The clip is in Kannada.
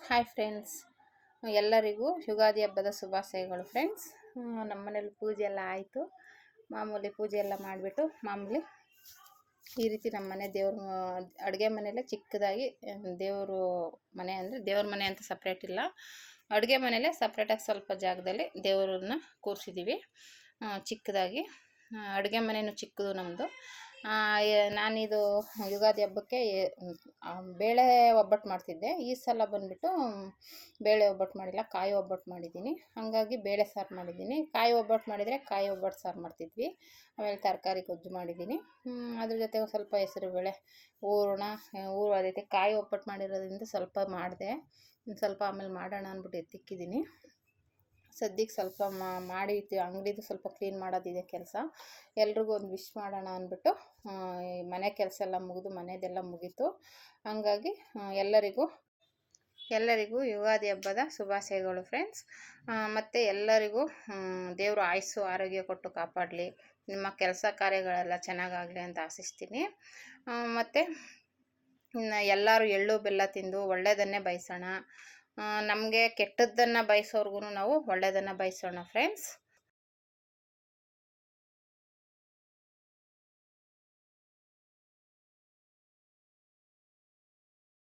ಹಾಯ್ ಫ್ರೆಂಡ್ಸ್, ಎಲ್ಲರಿಗೂ ಯುಗಾದಿ ಹಬ್ಬದ ಶುಭಾಶಯಗಳು ಫ್ರೆಂಡ್ಸ್. ನಮ್ಮ ಮನೇಲಿ ಪೂಜೆ ಎಲ್ಲ ಆಯಿತು. ಮಾಮೂಲಿ ಪೂಜೆ ಎಲ್ಲ ಮಾಡಿಬಿಟ್ಟು ಮಾಮೂಲಿ ಈ ರೀತಿ ನಮ್ಮ ಮನೆ ದೇವ್ರ ಅಡುಗೆ ಮನೆಯಲ್ಲೇ ಚಿಕ್ಕದಾಗಿ ದೇವರು ಮನೆ ಅಂದರೆ ದೇವ್ರ ಮನೆ ಅಂತ ಸಪ್ರೇಟ್ ಇಲ್ಲ, ಅಡುಗೆ ಮನೆಯಲ್ಲೇ ಸಪ್ರೇಟಾಗಿ ಸ್ವಲ್ಪ ಜಾಗದಲ್ಲಿ ದೇವರನ್ನ ಕೂರಿಸಿದ್ದೀವಿ ಚಿಕ್ಕದಾಗಿ. ಅಡುಗೆ ಮನೆಯೂ ಚಿಕ್ಕದು ನಮ್ಮದು. ನಾನಿದು ಯುಗಾದಿ ಹಬ್ಬಕ್ಕೆ ಬೇಳೆ ಒಬ್ಬಟ್ಟು ಮಾಡ್ತಿದ್ದೆ. ಈ ಸಲ ಬಂದುಬಿಟ್ಟು ಬೇಳೆ ಒಬ್ಬಟ್ಟು ಮಾಡಿಲ್ಲ, ಕಾಯಿ ಒಬ್ಬಟ್ಟು ಮಾಡಿದ್ದೀನಿ. ಹಾಗಾಗಿ ಬೇಳೆ ಸಾರು ಮಾಡಿದ್ದೀನಿ. ಕಾಯಿ ಒಬ್ಬಟ್ಟು ಮಾಡಿದರೆ ಕಾಯಿ ಒಬ್ಬಟ್ಟು ಸಾರು ಮಾಡ್ತಿದ್ವಿ. ಆಮೇಲೆ ತರಕಾರಿ ಗೊಜ್ಜು ಮಾಡಿದ್ದೀನಿ. ಅದ್ರ ಜೊತೆ ಒಂದು ಸ್ವಲ್ಪ ಹೆಸರುಬೇಳೆ ಹೂರಣ ಅದೈತೆ. ಕಾಯಿ ಒಬ್ಬಟ್ಟು ಮಾಡಿರೋದ್ರಿಂದ ಸ್ವಲ್ಪ ಮಾಡಿದೆ, ಇನ್ನು ಸ್ವಲ್ಪ ಆಮೇಲೆ ಮಾಡೋಣ ಅಂದ್ಬಿಟ್ಟು ಎತ್ತಿಕ್ಕಿದ್ದೀನಿ. ಸದ್ಯಕ್ಕೆ ಸ್ವಲ್ಪ ಮಾಡಿ ಅಂಗಡಿದು ಸ್ವಲ್ಪ ಕ್ಲೀನ್ ಮಾಡೋದಿದೆ ಕೆಲಸ. ಎಲ್ರಿಗೂ ಒಂದು ವಿಶ್ ಮಾಡೋಣ ಅಂದ್ಬಿಟ್ಟು ಮನೆ ಕೆಲಸ ಎಲ್ಲ ಮುಗಿದು ಮನೆಯದೆಲ್ಲ ಮುಗೀತು. ಹಾಗಾಗಿ ಎಲ್ಲರಿಗೂ ಯುಗಾದಿ ಹಬ್ಬದ ಶುಭಾಶಯಗಳು ಫ್ರೆಂಡ್ಸ್. ಮತ್ತು ಎಲ್ಲರಿಗೂ ದೇವರು ಆಯುಸ್ಸು ಆರೋಗ್ಯ ಕೊಟ್ಟು ಕಾಪಾಡಲಿ, ನಿಮ್ಮ ಕೆಲಸ ಕಾರ್ಯಗಳೆಲ್ಲ ಚೆನ್ನಾಗಾಗಲಿ ಅಂತ ಆಶಿಸ್ತೀನಿ. ಮತ್ತು ಎಲ್ಲರೂ ಎಳ್ಳು ಬೆಲ್ಲ ತಿಂದು ಒಳ್ಳೆಯದನ್ನೇ ಬಯಸೋಣ. ನಮಗೆ ಕೆಟ್ಟದ್ದನ್ನು ಬಯಸೋರ್ಗು ನಾವು ಒಳ್ಳೆಯದನ್ನು ಬಯಸೋಣ ಫ್ರೆಂಡ್ಸ್.